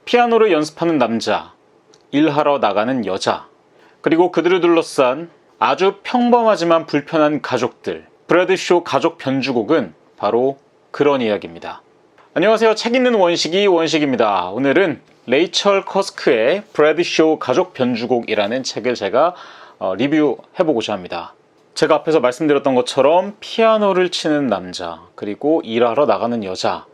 피아노를 연습하는 남자, 일하러 나가는 여자, 그리고 그들을 둘러싼 아주 평범하지만 불편한 가족들. 브래드쇼 가족 변주곡은 바로 그런 이야기입니다. 안녕하세요. 책 읽는 원식입니다. 오늘은 레이첼 커스크의 브래드쇼 가족 변주곡이라는 책을 제가 리뷰해보고자 합니다. 제가 앞에서 말씀드렸던 것처럼 피아노를 치는 남자, 그리고 일하러 나가는 여자,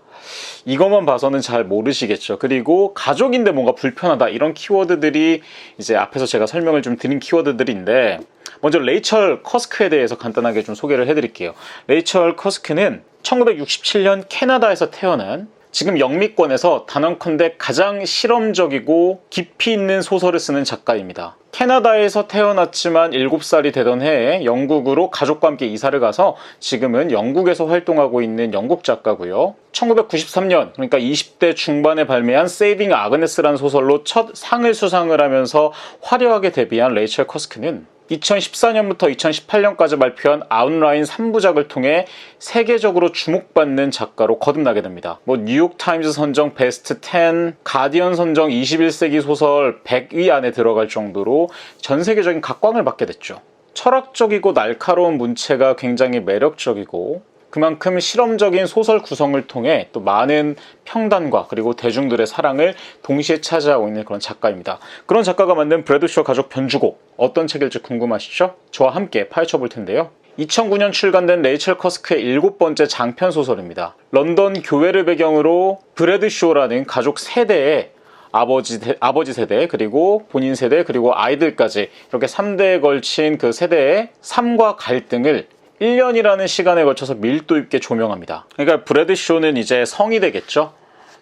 이것만 봐서는 잘 모르시겠죠. 그리고 가족인데 뭔가 불편하다, 이런 키워드들이 이제 앞에서 제가 설명을 좀 드린 키워드들인데, 먼저 레이첼 커스크에 대해서 간단하게 좀 소개를 해드릴게요. 레이첼 커스크는 1967년 캐나다에서 태어난, 지금 영미권에서 단언컨대 가장 실험적이고 깊이 있는 소설을 쓰는 작가입니다. 캐나다에서 태어났지만 7살이 되던 해에 영국으로 가족과 함께 이사를 가서 지금은 영국에서 활동하고 있는 영국 작가고요. 1993년, 그러니까 20대 중반에 발매한 세이빙 아그네스라는 소설로 첫 상을 수상을 하면서 화려하게 데뷔한 레이첼 커스크는 2014년부터 2018년까지 발표한 아웃라인 3부작을 통해 세계적으로 주목받는 작가로 거듭나게 됩니다. 뉴욕타임즈 선정 베스트 10, 가디언 선정 21세기 소설 100위 안에 들어갈 정도로 전 세계적인 각광을 받게 됐죠. 철학적이고 날카로운 문체가 굉장히 매력적이고, 그만큼 실험적인 소설 구성을 통해 또 많은 평단과 그리고 대중들의 사랑을 동시에 차지하고 있는 그런 작가입니다. 그런 작가가 만든 브래드쇼 가족 변주곡, 어떤 책일지 궁금하시죠? 저와 함께 파헤쳐 볼 텐데요. 2009년 출간된 레이첼 커스크의 7번째 장편 소설입니다. 런던 교회를 배경으로 브래드쇼라는 가족 세대의 아버지 세대, 그리고 본인 세대, 그리고 아이들까지 이렇게 3대에 걸친 그 세대의 삶과 갈등을 1년이라는 시간에 걸쳐서 밀도 있게 조명합니다. 그러니까 브래드쇼는 이제 성이 되겠죠.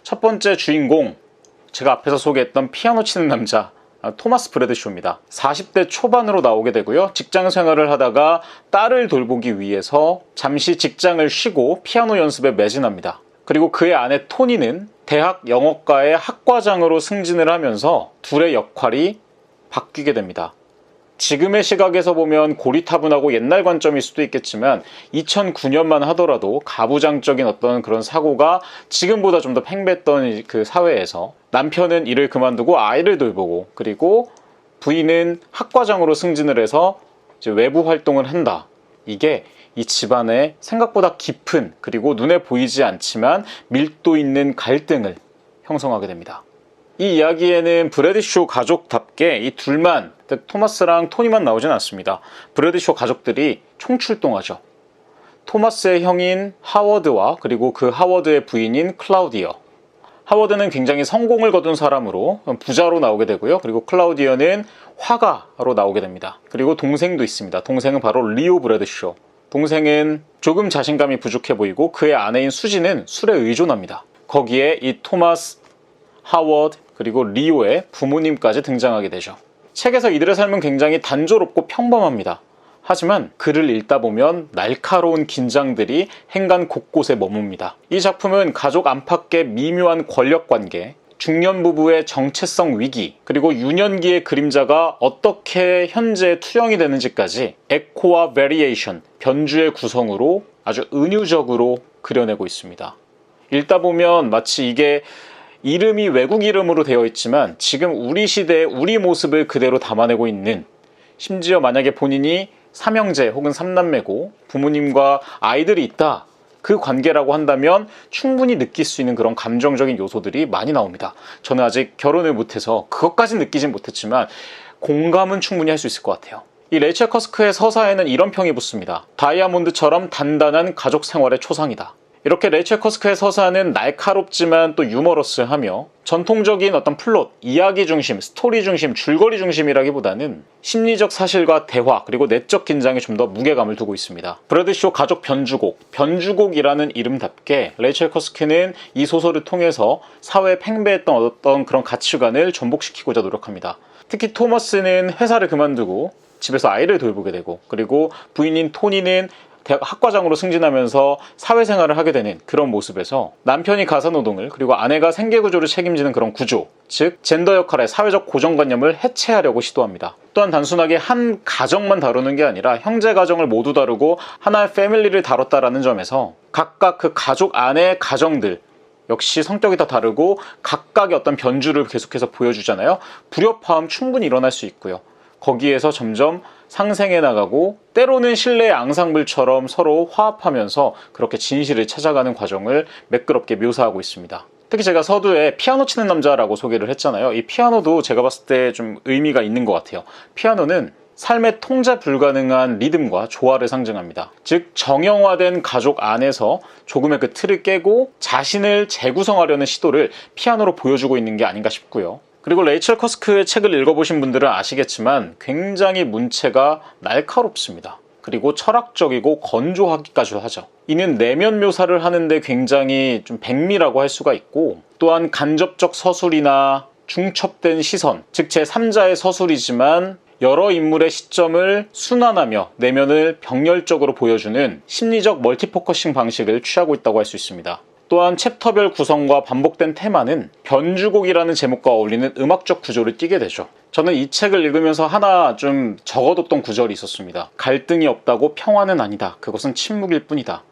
첫 번째 주인공, 제가 앞에서 소개했던 피아노 치는 남자 토마스 브래드쇼입니다. 40대 초반으로 나오게 되고요. 직장 생활을 하다가 딸을 돌보기 위해서 잠시 직장을 쉬고 피아노 연습에 매진합니다. 그리고 그의 아내 토니는 대학 영어과의 학과장으로 승진을 하면서 둘의 역할이 바뀌게 됩니다. 지금의 시각에서 보면 고리타분하고 옛날 관점일 수도 있겠지만 2009년만 하더라도 가부장적인 어떤 그런 사고가 지금보다 좀 더 팽배했던 그 사회에서 남편은 일을 그만두고 아이를 돌보고, 그리고 부인은 학과장으로 승진을 해서 이제 외부 활동을 한다. 이게 이 집안의 생각보다 깊은, 그리고 눈에 보이지 않지만 밀도 있는 갈등을 형성하게 됩니다. 이 이야기에는 브래드쇼 가족답게 이 둘만, 토마스랑 토니만 나오진 않습니다. 브래드쇼 가족들이 총출동하죠. 토마스의 형인 하워드와 그리고 그 하워드의 부인인 클라우디어. 하워드는 굉장히 성공을 거둔 사람으로 부자로 나오게 되고요. 그리고 클라우디어는 화가로 나오게 됩니다. 그리고 동생도 있습니다. 동생은 바로 리오 브래드쇼. 동생은 조금 자신감이 부족해 보이고 그의 아내인 수지는 술에 의존합니다. 거기에 이 토마스, 하워드, 그리고 리오의 부모님까지 등장하게 되죠. 책에서 이들의 삶은 굉장히 단조롭고 평범합니다. 하지만 글을 읽다 보면 날카로운 긴장들이 행간 곳곳에 머뭅니다. 이 작품은 가족 안팎의 미묘한 권력관계, 중년 부부의 정체성 위기, 그리고 유년기의 그림자가 어떻게 현재에 투영이 되는지까지 에코와 베리에이션, 변주의 구성으로 아주 은유적으로 그려내고 있습니다. 읽다 보면 마치 이게 이름이 외국 이름으로 되어 있지만 지금 우리 시대의 우리 모습을 그대로 담아내고 있는, 심지어 만약에 본인이 삼형제 혹은 삼남매고 부모님과 아이들이 있다, 그 관계라고 한다면 충분히 느낄 수 있는 그런 감정적인 요소들이 많이 나옵니다. 저는 아직 결혼을 못해서 그것까지는 느끼진 못했지만 공감은 충분히 할 수 있을 것 같아요. 이 레이첼 커스크의 서사에는 이런 평이 붙습니다. 다이아몬드처럼 단단한 가족 생활의 초상이다. 이렇게 레이첼 커스크의 서사는 날카롭지만 또 유머러스하며 전통적인 어떤 플롯, 이야기 중심, 스토리 중심, 줄거리 중심이라기보다는 심리적 사실과 대화, 그리고 내적 긴장에 좀 더 무게감을 두고 있습니다. 브래드쇼 가족 변주곡이라는 이름답게 레이첼 커스크는 이 소설을 통해서 사회에 팽배했던 어떤 그런 가치관을 전복시키고자 노력합니다. 특히 토머스는 회사를 그만두고 집에서 아이를 돌보게 되고, 그리고 부인인 토니는 대학 학과장으로 승진하면서 사회생활을 하게 되는 그런 모습에서 남편이 가사노동을, 그리고 아내가 생계구조를 책임지는 그런 구조, 즉 젠더 역할의 사회적 고정관념을 해체하려고 시도합니다. 또한 단순하게 한 가정만 다루는 게 아니라 형제 가정을 모두 다루고 하나의 패밀리를 다뤘다라는 점에서 각각 그 가족 안의 가정들, 역시 성격이 다 다르고 각각의 어떤 변주를 계속해서 보여주잖아요. 불협화음 충분히 일어날 수 있고요. 거기에서 점점 상생해 나가고 때로는 실내의 앙상블처럼 서로 화합하면서 그렇게 진실을 찾아가는 과정을 매끄럽게 묘사하고 있습니다. 특히 제가 서두에 피아노 치는 남자라고 소개를 했잖아요. 이 피아노도 제가 봤을 때 좀 의미가 있는 것 같아요. 피아노는 삶의 통제 불가능한 리듬과 조화를 상징합니다. 즉 정형화된 가족 안에서 조금의 그 틀을 깨고 자신을 재구성하려는 시도를 피아노로 보여주고 있는 게 아닌가 싶고요. 그리고 레이첼 커스크의 책을 읽어보신 분들은 아시겠지만 굉장히 문체가 날카롭습니다. 그리고 철학적이고 건조하기까지 하죠. 이는 내면 묘사를 하는데 굉장히 좀 백미라고 할 수가 있고, 또한 간접적 서술이나 중첩된 시선, 즉 제3자의 서술이지만 여러 인물의 시점을 순환하며 내면을 병렬적으로 보여주는 심리적 멀티포커싱 방식을 취하고 있다고 할 수 있습니다. 또한 챕터별 구성과 반복된 테마는 변주곡이라는 제목과 어울리는 음악적 구조를 띠게 되죠. 저는 이 책을 읽으면서 하나 좀 적어뒀던 구절이 있었습니다. 갈등이 없다고 평화는 아니다. 그것은 침묵일 뿐이다.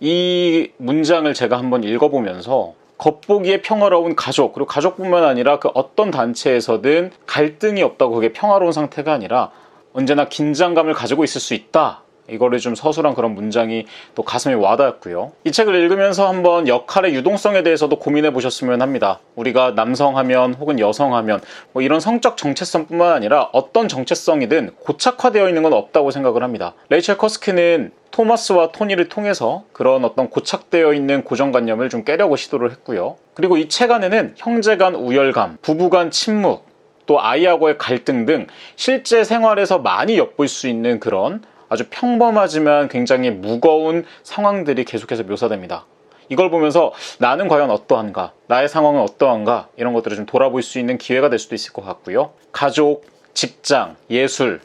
이 문장을 제가 한번 읽어보면서 겉보기에 평화로운 가족, 그리고 가족뿐만 아니라 그 어떤 단체에서든 갈등이 없다고 그게 평화로운 상태가 아니라 언제나 긴장감을 가지고 있을 수 있다. 이거를 좀 서술한 그런 문장이 또 가슴에 와닿았고요. 이 책을 읽으면서 한번 역할의 유동성에 대해서도 고민해 보셨으면 합니다. 우리가 남성하면 혹은 여성하면 뭐 이런 성적 정체성뿐만 아니라 어떤 정체성이든 고착화되어 있는 건 없다고 생각을 합니다. 레이첼 커스크는 토마스와 토니를 통해서 그런 어떤 고착되어 있는 고정관념을 좀 깨려고 시도를 했고요. 그리고 이 책 안에는 형제 간 우열감, 부부 간 침묵, 또 아이하고의 갈등 등 실제 생활에서 많이 엿볼 수 있는 그런 아주 평범하지만 굉장히 무거운 상황들이 계속해서 묘사됩니다. 이걸 보면서 나는 과연 어떠한가, 나의 상황은 어떠한가, 이런 것들을 좀 돌아볼 수 있는 기회가 될 수도 있을 것 같고요. 가족, 직장, 예술,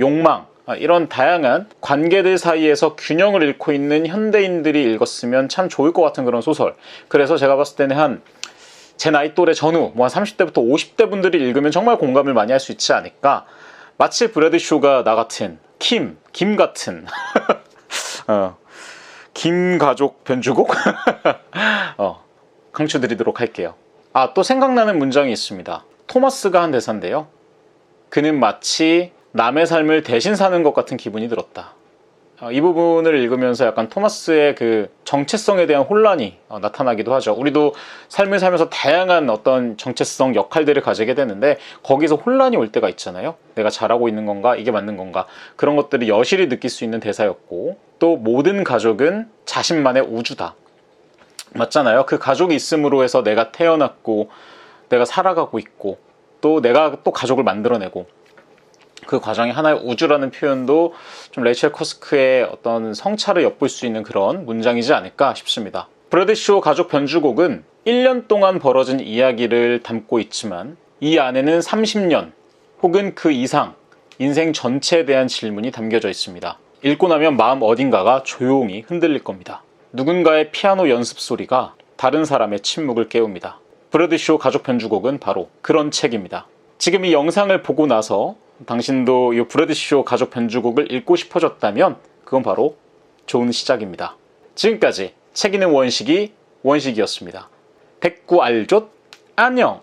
욕망, 이런 다양한 관계들 사이에서 균형을 잃고 있는 현대인들이 읽었으면 참 좋을 것 같은 그런 소설. 그래서 제가 봤을 때는 제 나이 또래 전후, 한 30대부터 50대 분들이 읽으면 정말 공감을 많이 할 수 있지 않을까. 마치 브래드 쇼가 나 같은 김 같은 김 가족 변주곡 강추드리도록 할게요. 또 생각나는 문장이 있습니다. 토마스가 한 대사인데요. 그는 마치 남의 삶을 대신 사는 것 같은 기분이 들었다. 이 부분을 읽으면서 약간 토마스의 그 정체성에 대한 혼란이 나타나기도 하죠. 우리도 삶을 살면서 다양한 어떤 정체성, 역할들을 가지게 되는데 거기서 혼란이 올 때가 있잖아요. 내가 잘하고 있는 건가? 이게 맞는 건가? 그런 것들을 여실히 느낄 수 있는 대사였고, 또 모든 가족은 자신만의 우주다. 맞잖아요. 그 가족이 있음으로 해서 내가 태어났고 내가 살아가고 있고 또 내가 또 가족을 만들어내고, 그 과정이 하나의 우주라는 표현도 좀 레이첼 커스크의 어떤 성찰을 엿볼 수 있는 그런 문장이지 않을까 싶습니다. 브래드 쇼 가족 변주곡은 1년 동안 벌어진 이야기를 담고 있지만 이 안에는 30년 혹은 그 이상 인생 전체에 대한 질문이 담겨져 있습니다. 읽고 나면 마음 어딘가가 조용히 흔들릴 겁니다. 누군가의 피아노 연습 소리가 다른 사람의 침묵을 깨웁니다. 브래드 쇼 가족 변주곡은 바로 그런 책입니다. 지금 이 영상을 보고 나서 당신도 이 브래드 쇼 가족 변주곡을 읽고 싶어졌다면 그건 바로 좋은 시작입니다. 지금까지 책 읽는 원식이었습니다. 백구 알조 안녕!